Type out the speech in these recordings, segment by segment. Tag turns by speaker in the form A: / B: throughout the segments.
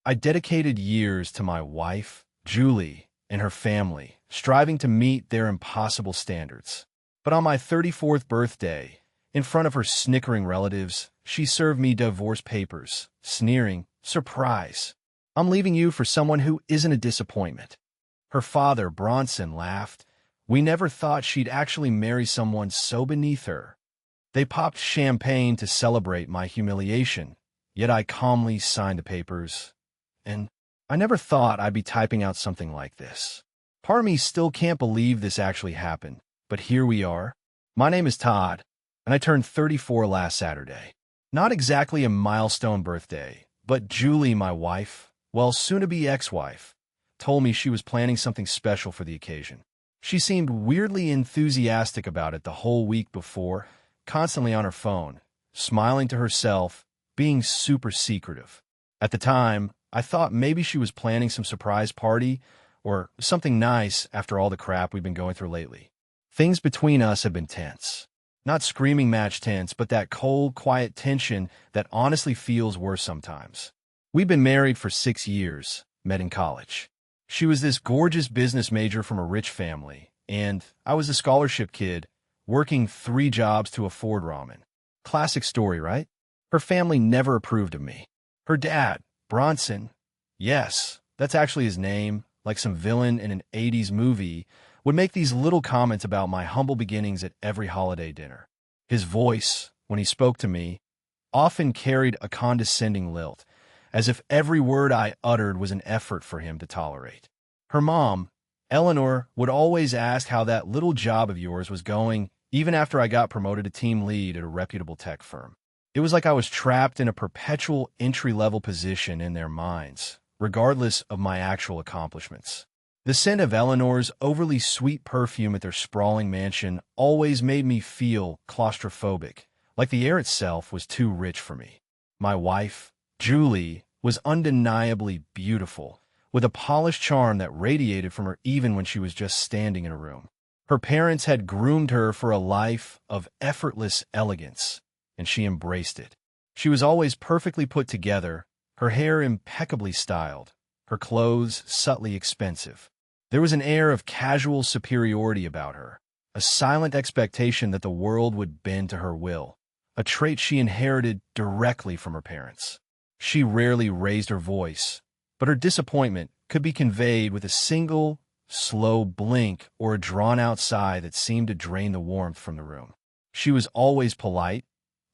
A: I dedicated years to my wife, Julie, and her family, striving to meet their impossible standards. But on my 34th birthday, in front of her snickering relatives, she served me divorce papers, sneering, "Surprise! I'm leaving you for someone who isn't a disappointment." Her father, Bronson, laughed. We never thought she'd actually marry someone so beneath her. They popped champagne to celebrate my humiliation, yet I calmly signed the papers. And I never thought I'd be typing out something like this. Part of me still can't believe this actually happened, but here we are. My name is Todd, and I turned 34 last Saturday. Not exactly a milestone birthday, but Julie, my wife, well, soon-to-be ex-wife, told me she was planning something special for the occasion. She seemed weirdly enthusiastic about it the whole week before, constantly on her phone, smiling to herself, being super secretive. At the time, I thought maybe she was planning some surprise party or something nice after all the crap we've been going through lately. Things between us have been tense. Not screaming match tense, but that cold, quiet tension that honestly feels worse sometimes. We've been married for 6 years, met in college. She was this gorgeous business major from a rich family, and I was a scholarship kid, working 3 jobs to afford ramen. Classic story, right? Her family never approved of me. Her dad, Bronson, yes, that's actually his name, like some villain in an 80s movie, would make these little comments about my humble beginnings at every holiday dinner. His voice, when he spoke to me, often carried a condescending lilt, as if every word I uttered was an effort for him to tolerate. Her mom, Eleanor, would always ask how that little job of yours was going, even after I got promoted to team lead at a reputable tech firm. It was like I was trapped in a perpetual entry-level position in their minds, regardless of my actual accomplishments. The scent of Eleanor's overly sweet perfume at their sprawling mansion always made me feel claustrophobic, like the air itself was too rich for me. My wife, Julie, was undeniably beautiful, with a polished charm that radiated from her even when she was just standing in a room. Her parents had groomed her for a life of effortless elegance, and she embraced it. She was always perfectly put together, her hair impeccably styled, her clothes subtly expensive. There was an air of casual superiority about her, a silent expectation that the world would bend to her will, a trait she inherited directly from her parents. She rarely raised her voice, but her disappointment could be conveyed with a single, slow blink or a drawn-out sigh that seemed to drain the warmth from the room. She was always polite,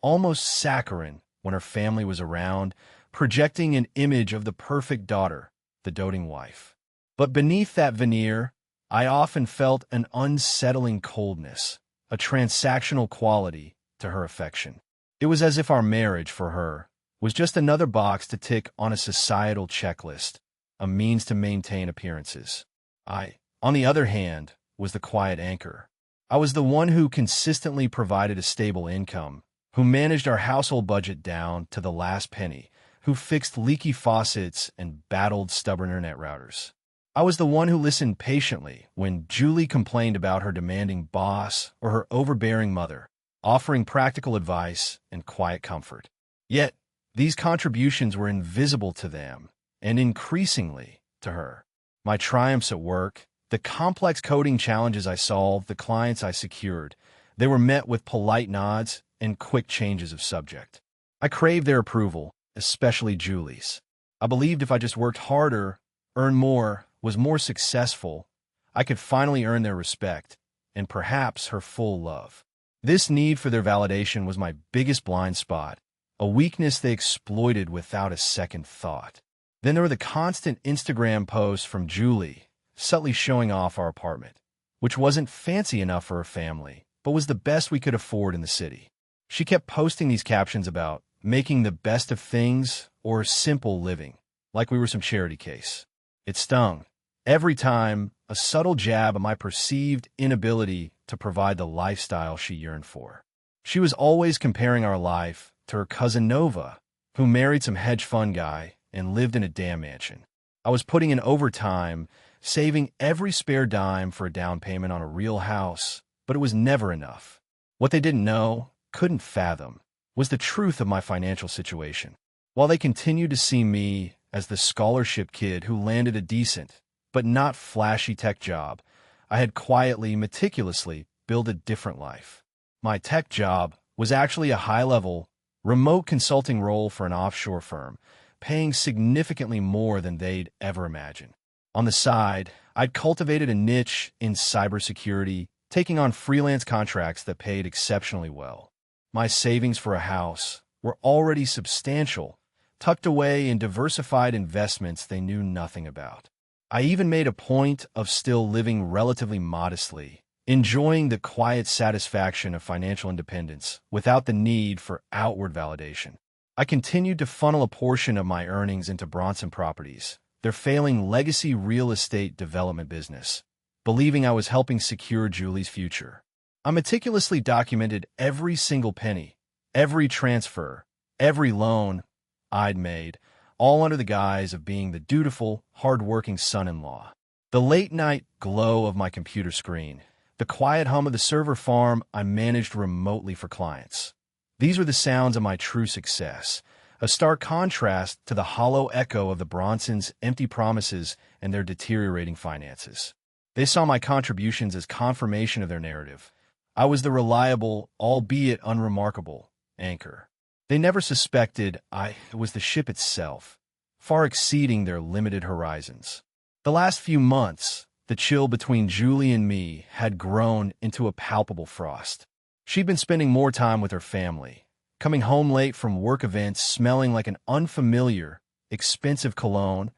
A: almost saccharine when her family was around, projecting an image of the perfect daughter, the doting wife. But beneath that veneer, I often felt an unsettling coldness, a transactional quality to her affection. It was as if our marriage, for her, was just another box to tick on a societal checklist, a means to maintain appearances. I, on the other hand, was the quiet anchor. I was the one who consistently provided a stable income, who managed our household budget down to the last penny, who fixed leaky faucets and battled stubborn internet routers. I was the one who listened patiently when Julie complained about her demanding boss or her overbearing mother, offering practical advice and quiet comfort. Yet, these contributions were invisible to them, and increasingly to her. My triumphs at work, the complex coding challenges I solved, the clients I secured, they were met with polite nods and quick changes of subject. I craved their approval, especially Julie's. I believed if I just worked harder, earned more, was more successful, I could finally earn their respect, and perhaps her full love. This need for their validation was my biggest blind spot, a weakness they exploited without a second thought. Then there were the constant Instagram posts from Julie, subtly showing off our apartment, which wasn't fancy enough for her family, but was the best we could afford in the city. She kept posting these captions about making the best of things or simple living, like we were some charity case. It stung. Every time, a subtle jab at my perceived inability to provide the lifestyle she yearned for. She was always comparing our life to her cousin Nova, who married some hedge fund guy and lived in a damn mansion. I was putting in overtime, saving every spare dime for a down payment on a real house, but it was never enough. What they didn't know, couldn't fathom, was the truth of my financial situation. While they continued to see me as the scholarship kid who landed a decent, but not flashy tech job. I had quietly, meticulously built a different life. My tech job was actually a high-level, remote consulting role for an offshore firm, paying significantly more than they'd ever imagined. On the side, I'd cultivated a niche in cybersecurity, taking on freelance contracts that paid exceptionally well. My savings for a house were already substantial, tucked away in diversified investments they knew nothing about. I even made a point of still living relatively modestly, enjoying the quiet satisfaction of financial independence without the need for outward validation. I continued to funnel a portion of my earnings into Bronson Properties, their failing legacy real estate development business, believing I was helping secure Julie's future. I meticulously documented every single penny, every transfer, every loan I'd made, all under the guise of being the dutiful, hard-working son-in-law. The late-night glow of my computer screen, the quiet hum of the server farm I managed remotely for clients. These were the sounds of my true success, a stark contrast to the hollow echo of the Bronsons' empty promises and their deteriorating finances. They saw my contributions as confirmation of their narrative. I was the reliable, albeit unremarkable, anchor. They never suspected I was the ship itself, far exceeding their limited horizons. The last few months, the chill between Julie and me had grown into a palpable frost. She'd been spending more time with her family, coming home late from work events smelling like an unfamiliar, expensive cologne,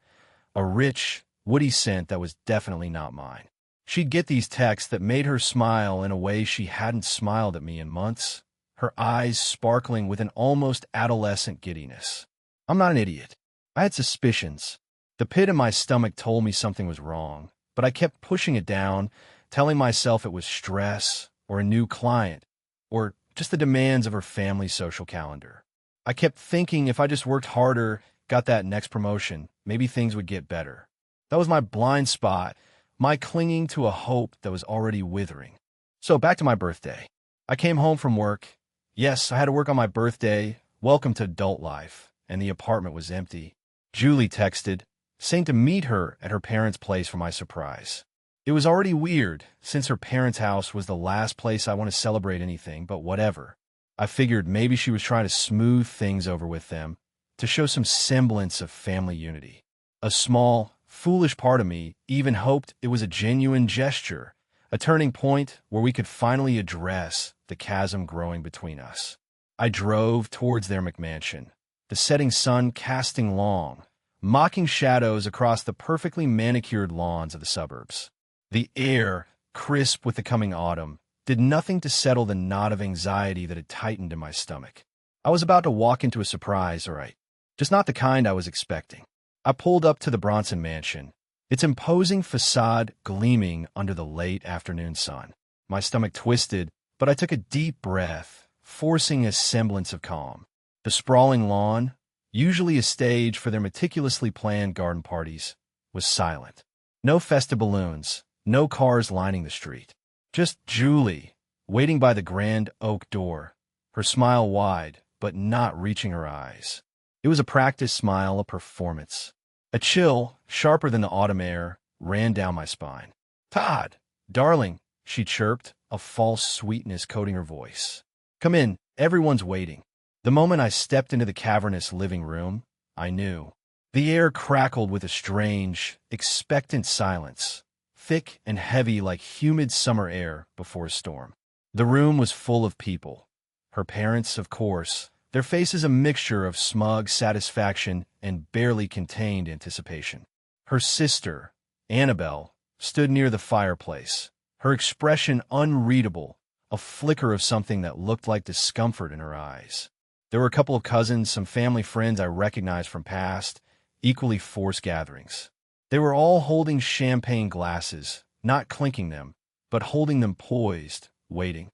A: a rich, woody scent that was definitely not mine. She'd get these texts that made her smile in a way she hadn't smiled at me in months, her eyes sparkling with an almost adolescent giddiness. I'm not an idiot. I had suspicions. The pit in my stomach told me something was wrong, but I kept pushing it down, telling myself it was stress, or a new client, or just the demands of her family's social calendar. I kept thinking if I just worked harder, got that next promotion, maybe things would get better. That was my blind spot, my clinging to a hope that was already withering. So back to my birthday. I came home from work. Yes, I had to work on my birthday. Welcome to adult life. And the apartment was empty. Julie texted, saying to meet her at her parents' place for my surprise. It was already weird, since her parents' house was the last place I want to celebrate anything, but whatever. I figured maybe she was trying to smooth things over with them, to show some semblance of family unity. A small, foolish part of me even hoped it was a genuine gesture, a turning point where we could finally address the chasm growing between us. I drove towards their McMansion, the setting sun casting long, mocking shadows across the perfectly manicured lawns of the suburbs. The air, crisp with the coming autumn, did nothing to settle the knot of anxiety that had tightened in my stomach. I was about to walk into a surprise, all right, just not the kind I was expecting. I pulled up to the Bronson mansion, its imposing facade gleaming under the late afternoon sun. My stomach twisted, but I took a deep breath, forcing a semblance of calm. The sprawling lawn, usually a stage for their meticulously planned garden parties, was silent. No festive balloons, no cars lining the street. Just Julie, waiting by the grand oak door, her smile wide, but not reaching her eyes. It was a practiced smile, a performance. A chill, sharper than the autumn air, ran down my spine. "Todd, darling," she chirped, a false sweetness coating her voice. "Come in, everyone's waiting." The moment I stepped into the cavernous living room, I knew. The air crackled with a strange, expectant silence, thick and heavy like humid summer air before a storm. The room was full of people. Her parents, of course, their faces a mixture of smug satisfaction and barely contained anticipation. Her sister, Annabelle, stood near the fireplace, her expression unreadable, a flicker of something that looked like discomfort in her eyes. There were a couple of cousins, some family friends I recognized from past, equally forced gatherings. They were all holding champagne glasses, not clinking them, but holding them poised, waiting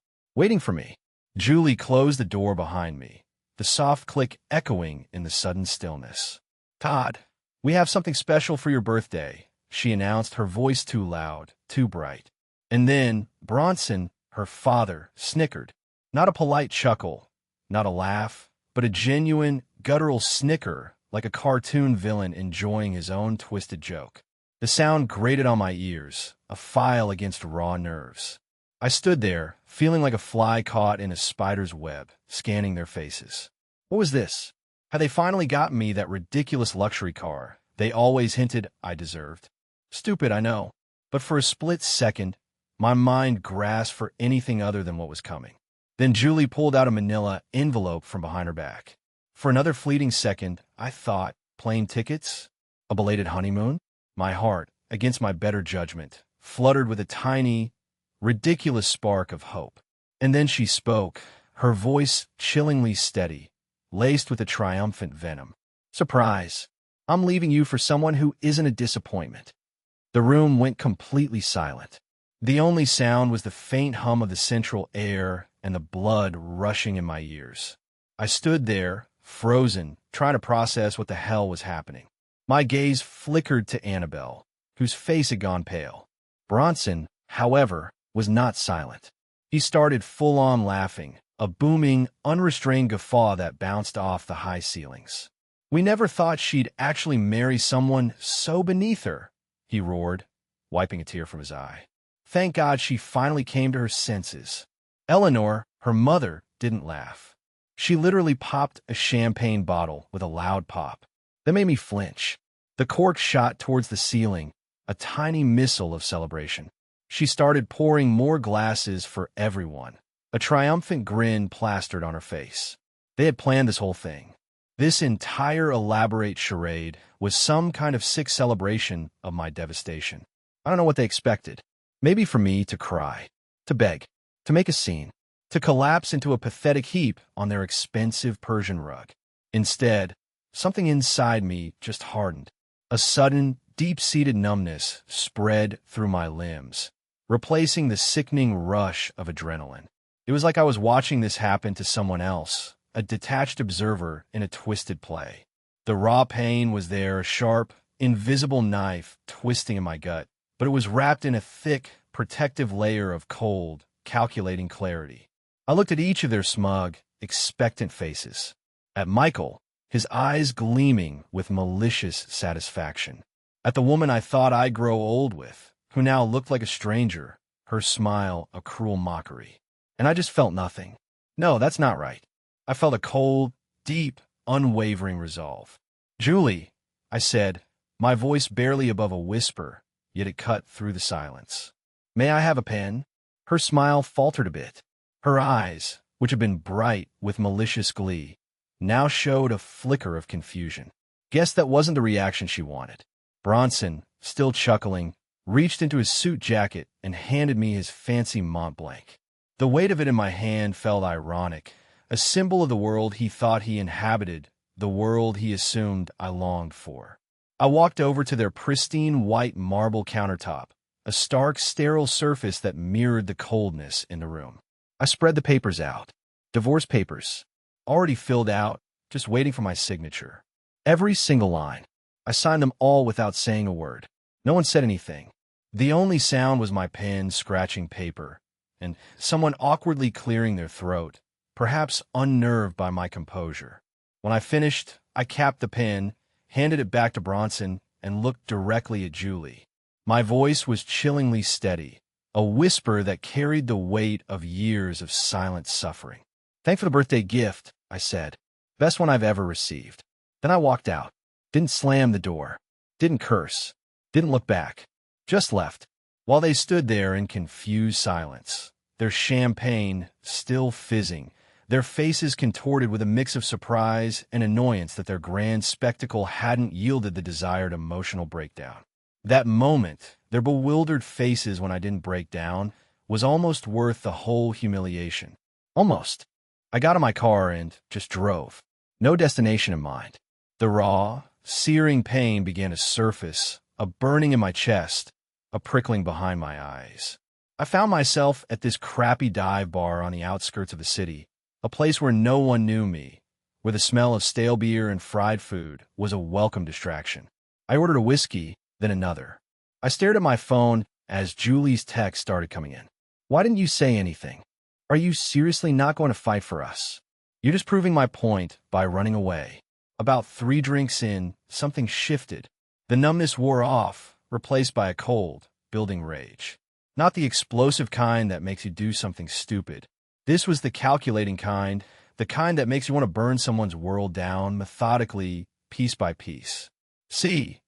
A: for me. Julie closed the door behind me, the soft click echoing in the sudden stillness. "Todd, we have something special for your birthday," she announced, her voice too loud, too bright. And then Bronson, her father, snickered. Not a polite chuckle, not a laugh, but a genuine, guttural snicker like a cartoon villain enjoying his own twisted joke. The sound grated on my ears, a file against raw nerves. I stood there, feeling like a fly caught in a spider's web, scanning their faces. What was this? Had they finally gotten me that ridiculous luxury car they always hinted I deserved? Stupid, I know. But for a split second, my mind grasped for anything other than what was coming. Then Julie pulled out a manila envelope from behind her back. For another fleeting second, I thought, plane tickets? A belated honeymoon? My heart, against my better judgment, fluttered with a tiny, ridiculous spark of hope. And then she spoke, her voice chillingly steady, laced with a triumphant venom. Surprise! I'm leaving you for someone who isn't a disappointment. The room went completely silent. The only sound was the faint hum of the central air and the blood rushing in my ears. I stood there, frozen, trying to process what the hell was happening. My gaze flickered to Annabelle, whose face had gone pale. Bronson, however, was not silent. He started full-on laughing, a booming, unrestrained guffaw that bounced off the high ceilings. We never thought she'd actually marry someone so beneath her, he roared, wiping a tear from his eye. Thank God she finally came to her senses. Eleanor, her mother, didn't laugh. She literally popped a champagne bottle with a loud pop. That made me flinch. The cork shot towards the ceiling, a tiny missile of celebration. She started pouring more glasses for everyone, a triumphant grin plastered on her face. They had planned this whole thing. This entire elaborate charade was some kind of sick celebration of my devastation. I don't know what they expected. Maybe for me to cry, to beg, to make a scene, to collapse into a pathetic heap on their expensive Persian rug. Instead, something inside me just hardened. A sudden, deep-seated numbness spread through my limbs, replacing the sickening rush of adrenaline. It was like I was watching this happen to someone else, a detached observer in a twisted play. The raw pain was there, a sharp, invisible knife twisting in my gut, but it was wrapped in a thick, protective layer of cold, calculating clarity. I looked at each of their smug, expectant faces. At Michael, his eyes gleaming with malicious satisfaction. At the woman I thought I'd grow old with, who now looked like a stranger, her smile a cruel mockery. And I just felt nothing. No, that's not right. I felt a cold, deep, unwavering resolve. Julie, I said, my voice barely above a whisper, yet it cut through the silence. May I have a pen? Her smile faltered a bit. Her eyes, which had been bright with malicious glee, now showed a flicker of confusion. Guess that wasn't the reaction she wanted. Bronson, still chuckling, reached into his suit jacket and handed me his fancy Mont Blanc. The weight of it in my hand felt ironic, a symbol of the world he thought he inhabited, the world he assumed I longed for. I walked over to their pristine white marble countertop, a stark, sterile surface that mirrored the coldness in the room. I spread the papers out. Divorce papers, already filled out, just waiting for my signature. Every single line. I signed them all without saying a word. No one said anything. The only sound was my pen scratching paper, and someone awkwardly clearing their throat, perhaps unnerved by my composure. When I finished, I capped the pen, handed it back to Bronson, and looked directly at Julie. My voice was chillingly steady, a whisper that carried the weight of years of silent suffering. Thanks for the birthday gift, I said. Best one I've ever received. Then I walked out. Didn't slam the door. Didn't curse. Didn't look back. Just left. While they stood there in confused silence, their champagne still fizzing, their faces contorted with a mix of surprise and annoyance that their grand spectacle hadn't yielded the desired emotional breakdown. That moment, their bewildered faces when I didn't break down, was almost worth the whole humiliation. Almost. I got in my car and just drove. No destination in mind. The raw, searing pain began to surface, a burning in my chest, a prickling behind my eyes. I found myself at this crappy dive bar on the outskirts of the city, a place where no one knew me, where the smell of stale beer and fried food was a welcome distraction. I ordered a whiskey, then another. I stared at my phone as Julie's text started coming in. Why didn't you say anything? Are you seriously not going to fight for us? You're just proving my point by running away. About 3 drinks in, something shifted. The numbness wore off, replaced by a cold, building rage. Not the explosive kind that makes you do something stupid. This was the calculating kind, the kind that makes you want to burn someone's world down methodically, piece by piece. See,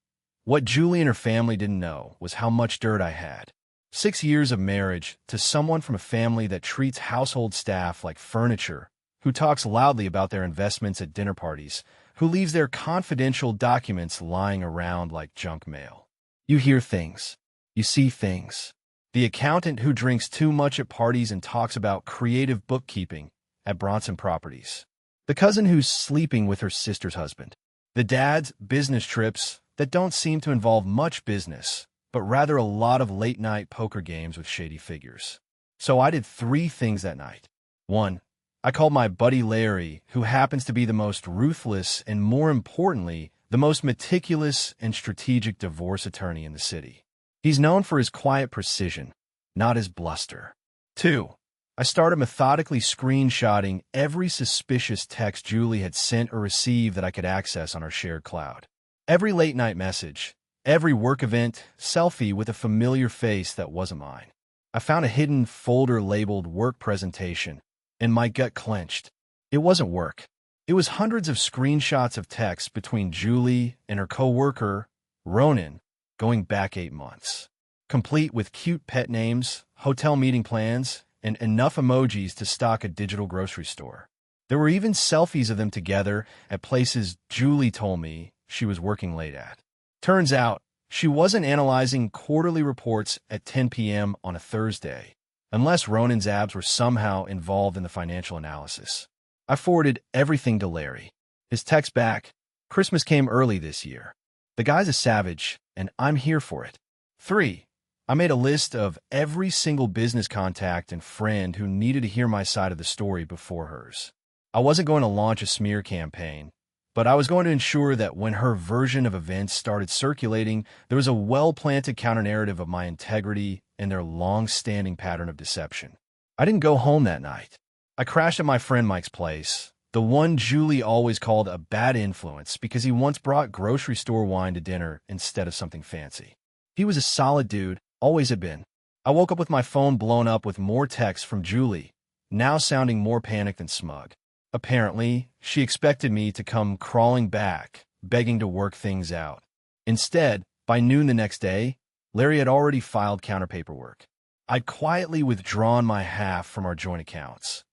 A: what Julie and her family didn't know was how much dirt I had. 6 years of marriage to someone from a family that treats household staff like furniture, who talks loudly about their investments at dinner parties, who leaves their confidential documents lying around like junk mail. You hear things. You see things. The accountant who drinks too much at parties and talks about creative bookkeeping at Bronson properties. The cousin who's sleeping with her sister's husband. The dad's business trips that don't seem to involve much business, but rather a lot of late-night poker games with shady figures. So I did 3 things that night. 1. I called my buddy Larry, who happens to be the most ruthless and, more importantly, the most meticulous and strategic divorce attorney in the city. He's known for his quiet precision, not his bluster. 2. I started methodically screenshotting every suspicious text Julie had sent or received that I could access on our shared cloud. Every late-night message, every work event, selfie with a familiar face that wasn't mine. I found a hidden folder labeled Work Presentation, and my gut clenched. It wasn't work. It was hundreds of screenshots of texts between Julie and her co-worker, Ronan, going back 8 months, complete with cute pet names, hotel meeting plans, and enough emojis to stock a digital grocery store. There were even selfies of them together at places Julie told me she was working late at. Turns out, she wasn't analyzing quarterly reports at 10 p.m. on a Thursday, unless Ronan's abs were somehow involved in the financial analysis. I forwarded everything to Larry. His text back, "Christmas came early this year. The guy's a savage, and I'm here for it." 3. I made a list of every single business contact and friend who needed to hear my side of the story before hers. I wasn't going to launch a smear campaign, but I was going to ensure that when her version of events started circulating, there was a well-planted counter-narrative of my integrity and their long-standing pattern of deception. I didn't go home that night. I crashed at my friend Mike's place, the one Julie always called a bad influence because he once brought grocery store wine to dinner instead of something fancy. He was a solid dude, always had been. I woke up with my phone blown up with more texts from Julie, now sounding more panicked than smug. Apparently, she expected me to come crawling back, begging to work things out. Instead, by noon the next day, Larry had already filed counterpaperwork. I'd quietly withdrawn my half from our joint accounts,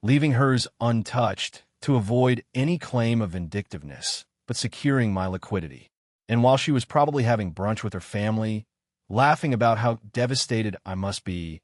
A: leaving hers untouched to avoid any claim of vindictiveness, but securing my liquidity. And while she was probably having brunch with her family, laughing about how devastated I must be,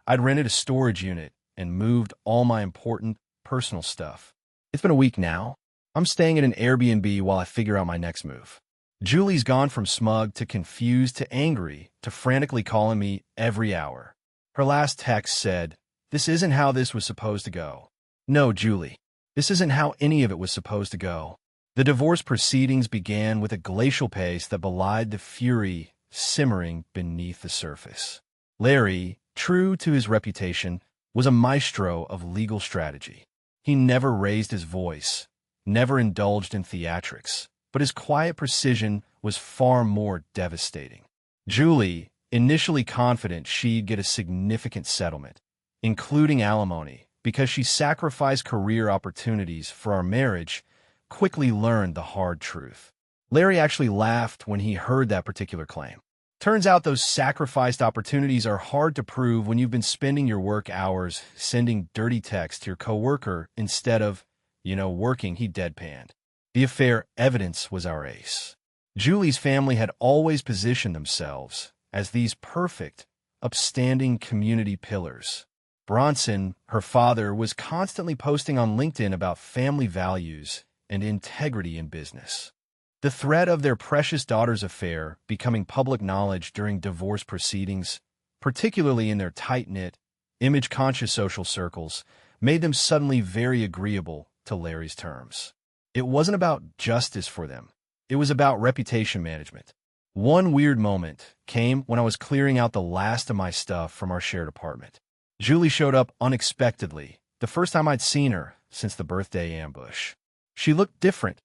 A: I'd rented a storage unit and moved all my important personal stuff. It's been a week now. I'm staying at an Airbnb while I figure out my next move. Julie's gone from smug to confused to angry to frantically calling me every hour. Her last text said, "This isn't how this was supposed to go." No, Julie, this isn't how any of it was supposed to go. The divorce proceedings began with a glacial pace that belied the fury simmering beneath the surface. Larry, true to his reputation, was a maestro of legal strategy. He never raised his voice, never indulged in theatrics, but his quiet precision was far more devastating. Julie, initially confident she'd get a significant settlement, including alimony, because she sacrificed career opportunities for our marriage, quickly learned the hard truth. Larry actually laughed when he heard that particular claim. Turns out those sacrificed opportunities are hard to prove when you've been spending your work hours sending dirty texts to your coworker instead of, working, he deadpanned. The affair evidence was our ace. Julie's family had always positioned themselves as these perfect, upstanding community pillars. Bronson, her father, was constantly posting on LinkedIn about family values and integrity in business. The threat of their precious daughter's affair becoming public knowledge during divorce proceedings, particularly in their tight-knit, image-conscious social circles, made them suddenly very agreeable to Larry's terms. It wasn't about justice for them. It was about reputation management. One weird moment came when I was clearing out the last of my stuff from our shared apartment. Julie showed up unexpectedly, the first time I'd seen her since the birthday ambush. She looked different.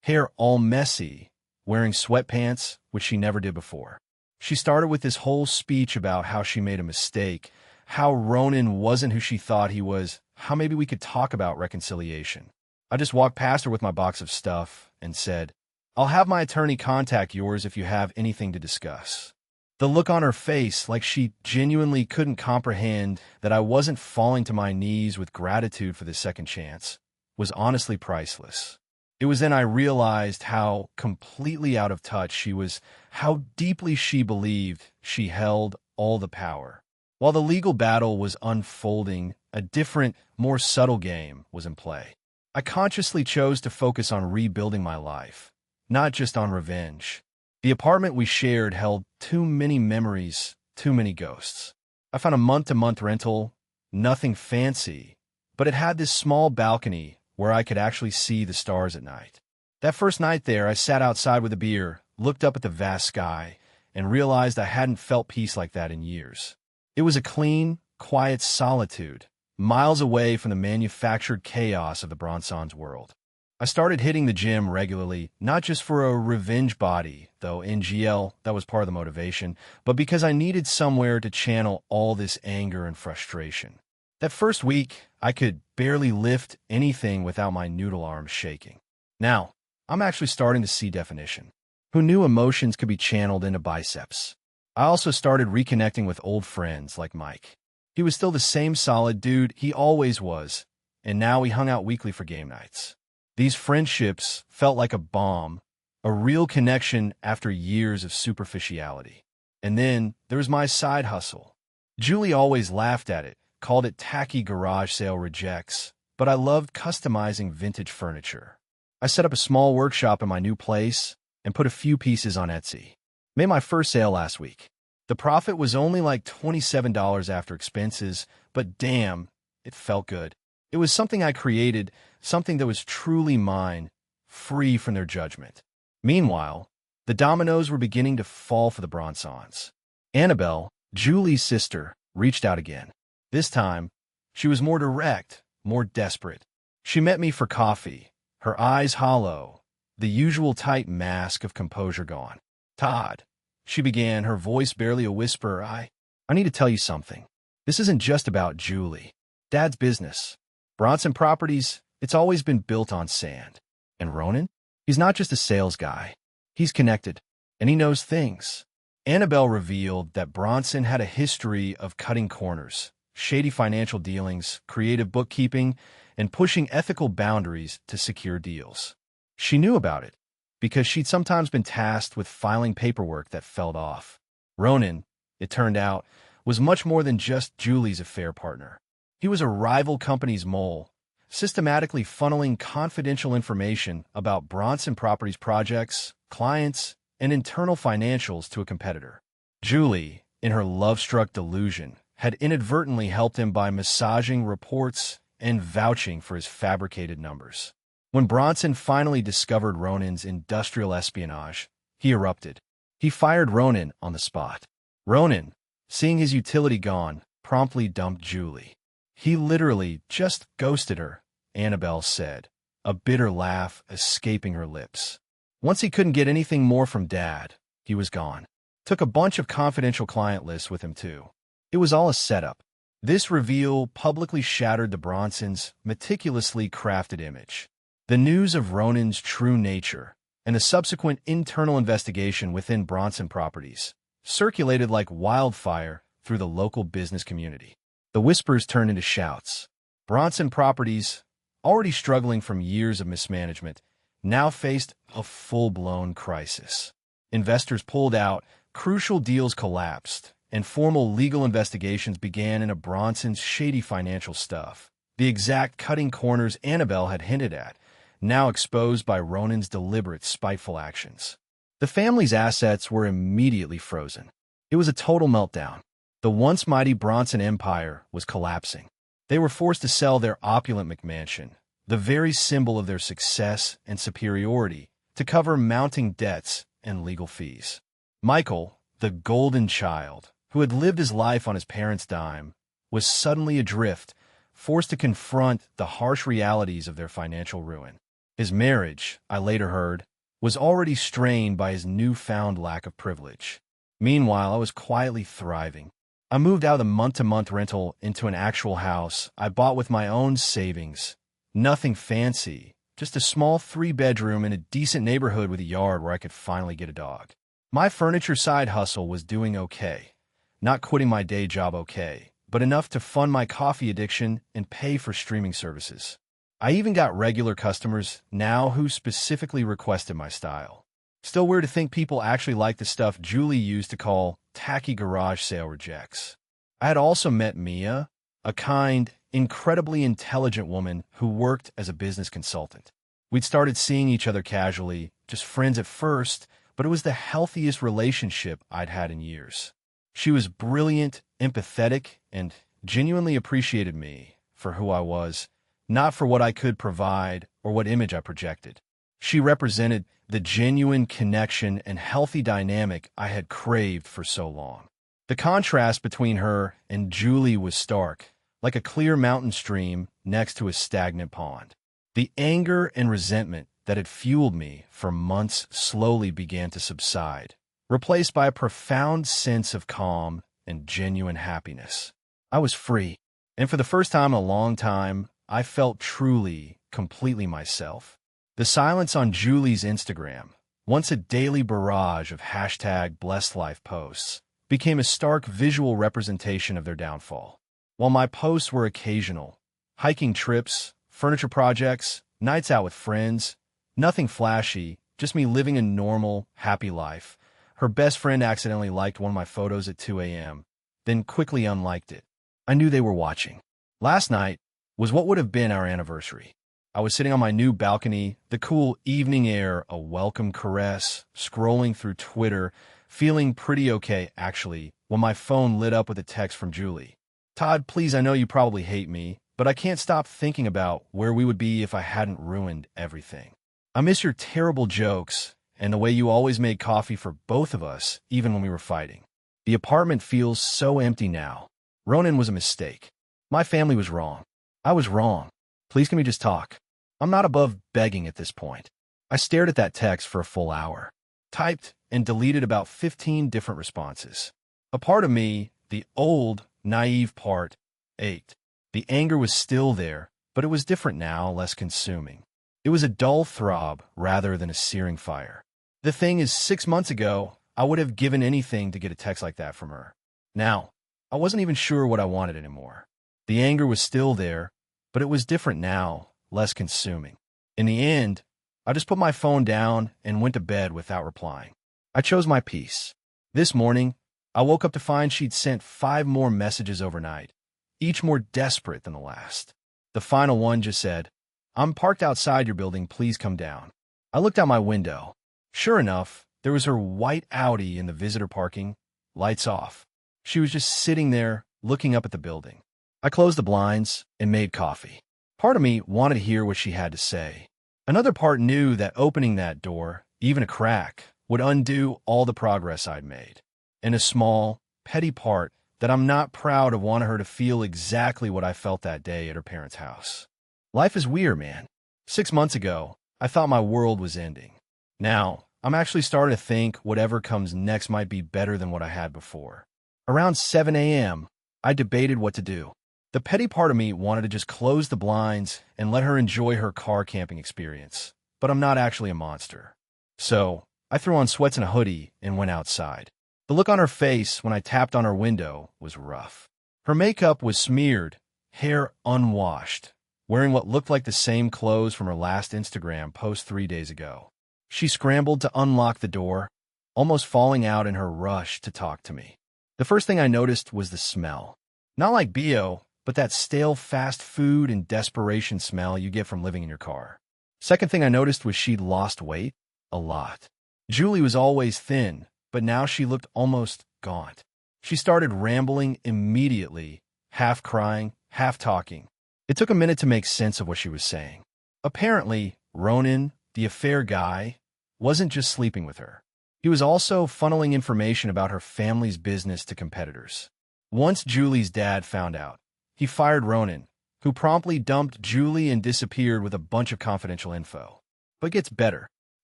A: hair all messy, wearing sweatpants, which she never did before. She started with this whole speech about how she made a mistake, how Ronan wasn't who she thought he was, how maybe we could talk about reconciliation. I just walked past her with my box of stuff and said, "I'll have my attorney contact yours if you have anything to discuss." The look on her face, like she genuinely couldn't comprehend that I wasn't falling to my knees with gratitude for the second chance, was honestly priceless. It was then I realized how completely out of touch she was, how deeply she believed she held all the power. While the legal battle was unfolding, a different, more subtle game was in play. I consciously chose to focus on rebuilding my life, not just on revenge. The apartment we shared held too many memories, too many ghosts. I found a month-to-month rental, nothing fancy, but it had this small balcony where I could actually see the stars at night. That first night there, I sat outside with a beer, looked up at the vast sky, and realized I hadn't felt peace like that in years. It was a clean, quiet solitude, miles away from the manufactured chaos of the Bronson's world. I started hitting the gym regularly, not just for a revenge body, though in GL that was part of the motivation, but because I needed somewhere to channel all this anger and frustration. That first week, I could barely lift anything without my noodle arms shaking. Now, I'm actually starting to see definition. Who knew emotions could be channeled into biceps? I also started reconnecting with old friends like Mike. He was still the same solid dude he always was, and now we hung out weekly for game nights. These friendships felt like a balm, a real connection after years of superficiality. And then there was my side hustle. Julie always laughed at it, called it tacky garage sale rejects, but I loved customizing vintage furniture. I set up a small workshop in my new place and put a few pieces on Etsy. Made my first sale last week. The profit was only like $27 after expenses, but damn, it felt good. It was something I created, something that was truly mine, free from their judgment. Meanwhile, the dominoes were beginning to fall for the Bronsons. Annabelle, Julie's sister, reached out again. This time, she was more direct, more desperate. She met me for coffee, her eyes hollow, the usual tight mask of composure gone. "Todd," she began, her voice barely a whisper, I need to tell you something. This isn't just about Julie. Dad's business. Bronson Properties, it's always been built on sand. And Ronan? He's not just a sales guy. He's connected, and he knows things. Annabelle revealed that Bronson had a history of cutting corners, shady financial dealings, creative bookkeeping, and pushing ethical boundaries to secure deals. She knew about it because she'd sometimes been tasked with filing paperwork that fell off. Ronan, it turned out, was much more than just Julie's affair partner. He was a rival company's mole, systematically funneling confidential information about Bronson Properties projects, clients, and internal financials to a competitor. Julie, in her love-struck delusion, had inadvertently helped him by massaging reports and vouching for his fabricated numbers. When Bronson finally discovered Ronan's industrial espionage, he erupted. He fired Ronan on the spot. Ronan, seeing his utility gone, promptly dumped Julie. He literally just ghosted her, Annabelle said, a bitter laugh escaping her lips. Once he couldn't get anything more from Dad, he was gone. Took a bunch of confidential client lists with him, too. It was all a setup. This reveal publicly shattered the Bronsons' meticulously crafted image. The news of Ronan's true nature and the subsequent internal investigation within Bronson Properties circulated like wildfire through the local business community. The whispers turned into shouts. Bronson Properties, already struggling from years of mismanagement, now faced a full-blown crisis. Investors pulled out, crucial deals collapsed, and formal legal investigations began into Bronson's shady financial stuff. The exact cutting corners Annabelle had hinted at, now exposed by Ronan's deliberate, spiteful actions. The family's assets were immediately frozen. It was a total meltdown. The once mighty Bronson empire was collapsing. They were forced to sell their opulent McMansion, the very symbol of their success and superiority, to cover mounting debts and legal fees. Michael, the golden child, who had lived his life on his parents' dime, was suddenly adrift, forced to confront the harsh realities of their financial ruin. His marriage, I later heard, was already strained by his newfound lack of privilege. Meanwhile, I was quietly thriving. I moved out of the month-to-month rental into an actual house I bought with my own savings. Nothing fancy, just a small 3-bedroom in a decent neighborhood with a yard where I could finally get a dog. My furniture side hustle was doing okay. Not quitting my day job okay, but enough to fund my coffee addiction and pay for streaming services. I even got regular customers now who specifically requested my style. Still weird to think people actually like the stuff Julie used to call tacky garage sale rejects. I had also met Mia, a kind, incredibly intelligent woman who worked as a business consultant. We'd started seeing each other casually, just friends at first, but it was the healthiest relationship I'd had in years. She was brilliant, empathetic, and genuinely appreciated me for who I was, not for what I could provide or what image I projected. She represented the genuine connection and healthy dynamic I had craved for so long. The contrast between her and Julie was stark, like a clear mountain stream next to a stagnant pond. The anger and resentment that had fueled me for months slowly began to subside, replaced by a profound sense of calm and genuine happiness. I was free, and for the first time in a long time, I felt truly, completely myself. The silence on Julie's Instagram, once a daily barrage of #BlessedLife posts, became a stark visual representation of their downfall. While my posts were occasional, hiking trips, furniture projects, nights out with friends, nothing flashy, just me living a normal, happy life, her best friend accidentally liked one of my photos at 2 a.m., then quickly unliked it. I knew they were watching. Last night was what would have been our anniversary. I was sitting on my new balcony, the cool evening air a welcome caress, scrolling through Twitter, feeling pretty okay, actually, when my phone lit up with a text from Julie. "Todd, please, I know you probably hate me, but I can't stop thinking about where we would be if I hadn't ruined everything. I miss your terrible jokes and the way you always made coffee for both of us, even when we were fighting. The apartment feels so empty now. Ronan was a mistake. My family was wrong. I was wrong. Please can we just talk? I'm not above begging at this point." I stared at that text for a full hour, typed and deleted about 15 different responses. A part of me, the old, naive part, ached. The anger was still there, but it was different now, less consuming. It was a dull throb rather than a searing fire. The thing is, 6 months ago, I would have given anything to get a text like that from her. Now, I wasn't even sure what I wanted anymore. The anger was still there, but it was different now, less consuming. In the end, I just put my phone down and went to bed without replying. I chose my peace. This morning, I woke up to find she'd sent 5 more messages overnight, each more desperate than the last. The final one just said, "I'm parked outside your building, please come down." I looked out my window. Sure enough, there was her white Audi in the visitor parking, lights off. She was just sitting there, looking up at the building. I closed the blinds and made coffee. Part of me wanted to hear what she had to say. Another part knew that opening that door, even a crack, would undo all the progress I'd made. And a small, petty part that I'm not proud of wanted her to feel exactly what I felt that day at her parents' house. Life is weird, man. 6 months ago, I thought my world was ending. Now, I'm actually starting to think whatever comes next might be better than what I had before. Around 7 a.m., I debated what to do. The petty part of me wanted to just close the blinds and let her enjoy her car camping experience, but I'm not actually a monster. So, I threw on sweats and a hoodie and went outside. The look on her face when I tapped on her window was rough. Her makeup was smeared, hair unwashed, wearing what looked like the same clothes from her last Instagram post 3 days ago. She scrambled to unlock the door, almost falling out in her rush to talk to me. The first thing I noticed was the smell. Not like BO, but that stale fast food and desperation smell you get from living in your car. Second thing I noticed was she'd lost weight, a lot. Julie was always thin, but now she looked almost gaunt. She started rambling immediately, half crying, half talking. It took a minute to make sense of what she was saying. Apparently, Ronan, the affair guy, wasn't just sleeping with her. He was also funneling information about her family's business to competitors. Once Julie's dad found out, he fired Ronan, who promptly dumped Julie and disappeared with a bunch of confidential info. but gets better.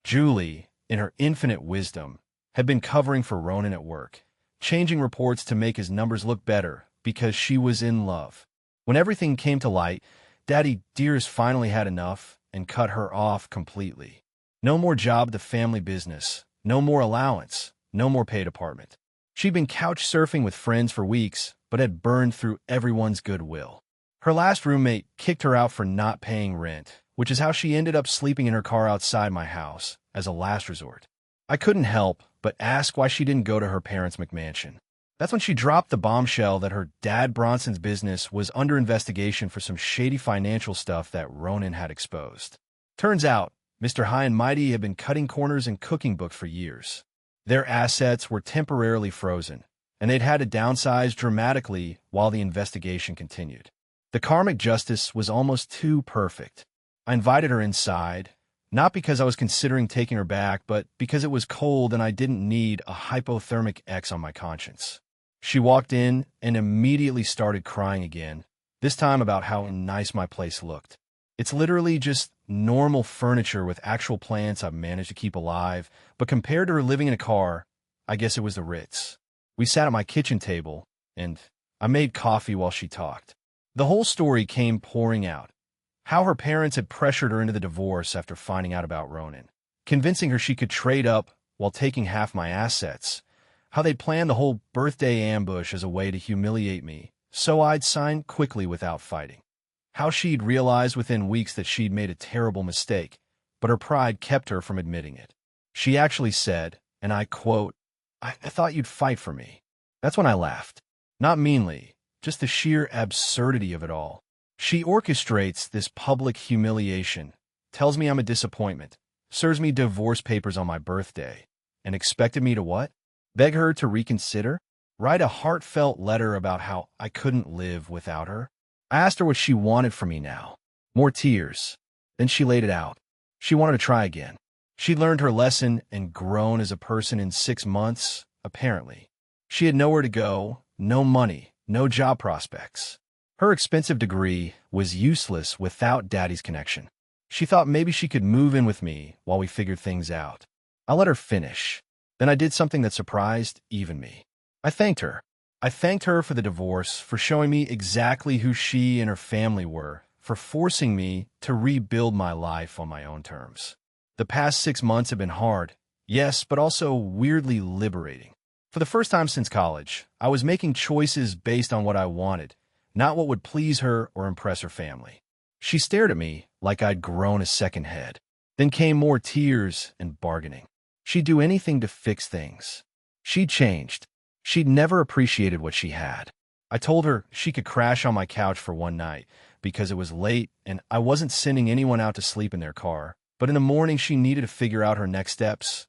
A: Julie, in her infinite wisdom, had been covering for Ronan at work, changing reports to make his numbers look better because she was in love. When everything came to light, Daddy Dearest finally had enough and cut her off completely. No more job at the family business, no more allowance, no more paid apartment. She'd been couch surfing with friends for weeks, but had burned through everyone's goodwill. Her last roommate kicked her out for not paying rent, which is how she ended up sleeping in her car outside my house, as a last resort. I couldn't help but ask why she didn't go to her parents' McMansion. That's when she dropped the bombshell that her dad Bronson's business was under investigation for some shady financial stuff that Ronan had exposed. Turns out, Mr. High and Mighty had been cutting corners in cooking books for years. Their assets were temporarily frozen, and they'd had to downsize dramatically while the investigation continued. The karmic justice was almost too perfect. I invited her inside, not because I was considering taking her back, but because it was cold and I didn't need a hypothermic ex on my conscience. She walked in and immediately started crying again, this time about how nice my place looked. It's literally just normal furniture with actual plants I've managed to keep alive, but compared to her living in a car, I guess it was the Ritz. We sat at my kitchen table, and I made coffee while she talked. The whole story came pouring out. How her parents had pressured her into the divorce after finding out about Ronan, convincing her she could trade up while taking half my assets. How they'd planned the whole birthday ambush as a way to humiliate me, so I'd sign quickly without fighting. How she'd realized within weeks that she'd made a terrible mistake, but her pride kept her from admitting it. She actually said, and I quote, I thought you'd fight for me. That's when I laughed. Not meanly, just the sheer absurdity of it all. She orchestrates this public humiliation, tells me I'm a disappointment, serves me divorce papers on my birthday, and expected me to what? Beg her to reconsider? Write a heartfelt letter about how I couldn't live without her? I asked her what she wanted from me now. More tears. Then she laid it out. She wanted to try again. She'd learned her lesson and grown as a person in 6 months, apparently. She had nowhere to go, no money, no job prospects. Her expensive degree was useless without Daddy's connection. She thought maybe she could move in with me while we figured things out. I let her finish. Then I did something that surprised even me. I thanked her. I thanked her for the divorce, for showing me exactly who she and her family were, for forcing me to rebuild my life on my own terms. The past 6 months have been hard, yes, but also weirdly liberating. For the first time since college, I was making choices based on what I wanted, not what would please her or impress her family. She stared at me like I'd grown a second head. Then came more tears and bargaining. She'd do anything to fix things. She'd changed. She'd never appreciated what she had. I told her she could crash on my couch for one night because it was late and I wasn't sending anyone out to sleep in their car. But in the morning, she needed to figure out her next steps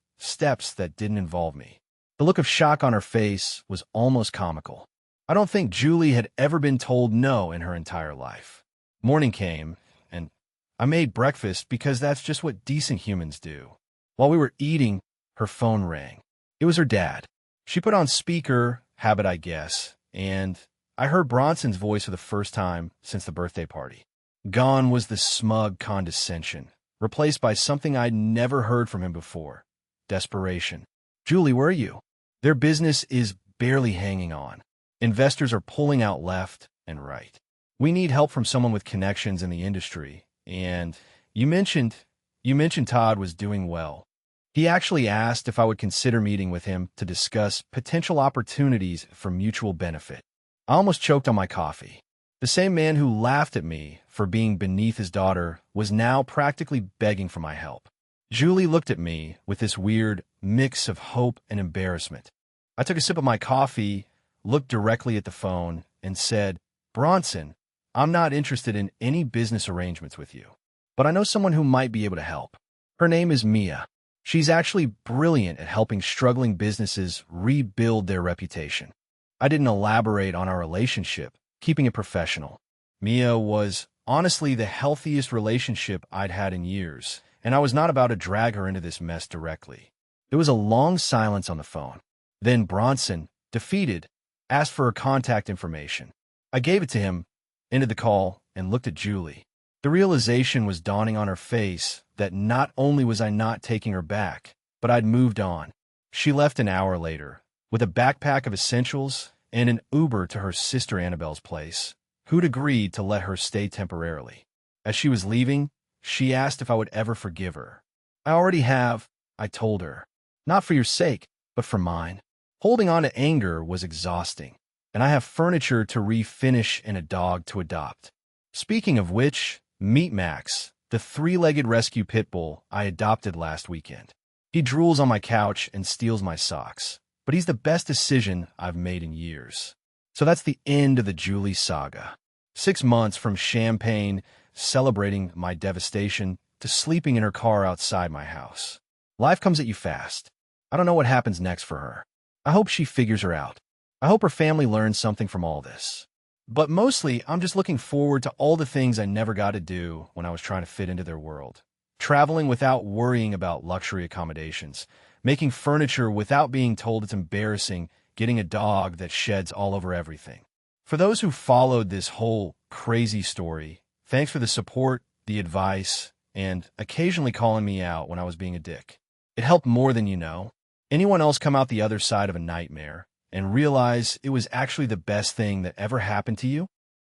A: that didn't involve me. The look of shock on her face was almost comical. I don't think Julie had ever been told no in her entire life. Morning came, and I made breakfast because that's just what decent humans do. While we were eating, her phone rang. It was her dad. She put on speaker, habit I guess, and I heard Bronson's voice for the first time since the birthday party. Gone was the smug condescension, replaced by something I'd never heard from him before. Desperation. Julie, where are you? Their business is barely hanging on. Investors are pulling out left and right. We need help from someone with connections in the industry. And you mentioned Todd was doing well. He actually asked if I would consider meeting with him to discuss potential opportunities for mutual benefit. I almost choked on my coffee. The same man who laughed at me for being beneath his daughter was now practically begging for my help. Julie looked at me with this weird mix of hope and embarrassment. I took a sip of my coffee, looked directly at the phone, and said, Bronson, I'm not interested in any business arrangements with you, but I know someone who might be able to help. Her name is Mia. She's actually brilliant at helping struggling businesses rebuild their reputation. I didn't elaborate on our relationship, keeping it professional. Mia was honestly the healthiest relationship I'd had in years, and I was not about to drag her into this mess directly. There was a long silence on the phone. Then Bronson, defeated, asked for her contact information. I gave it to him, ended the call, and looked at Julie. The realization was dawning on her face that not only was I not taking her back, but I'd moved on. She left an hour later, with a backpack of essentials and an Uber to her sister Annabelle's place, who'd agreed to let her stay temporarily. As she was leaving, she asked if I would ever forgive her. I already have, I told her. Not for your sake, but for mine. Holding on to anger was exhausting, and I have furniture to refinish and a dog to adopt. Speaking of which, meet Max, the three-legged rescue pit bull I adopted last weekend. He drools on my couch and steals my socks, but he's the best decision I've made in years. So that's the end of the Julie saga. 6 months from champagne, celebrating my devastation, to sleeping in her car outside my house. Life comes at you fast. I don't know what happens next for her. I hope she figures her out. I hope her family learns something from all this. But mostly, I'm just looking forward to all the things I never got to do when I was trying to fit into their world. Traveling without worrying about luxury accommodations, making furniture without being told it's embarrassing, getting a dog that sheds all over everything. For those who followed this whole crazy story, thanks for the support, the advice, and occasionally calling me out when I was being a dick. It helped more than you know. Anyone else come out the other side of a nightmare and realize it was actually the best thing that ever happened to you?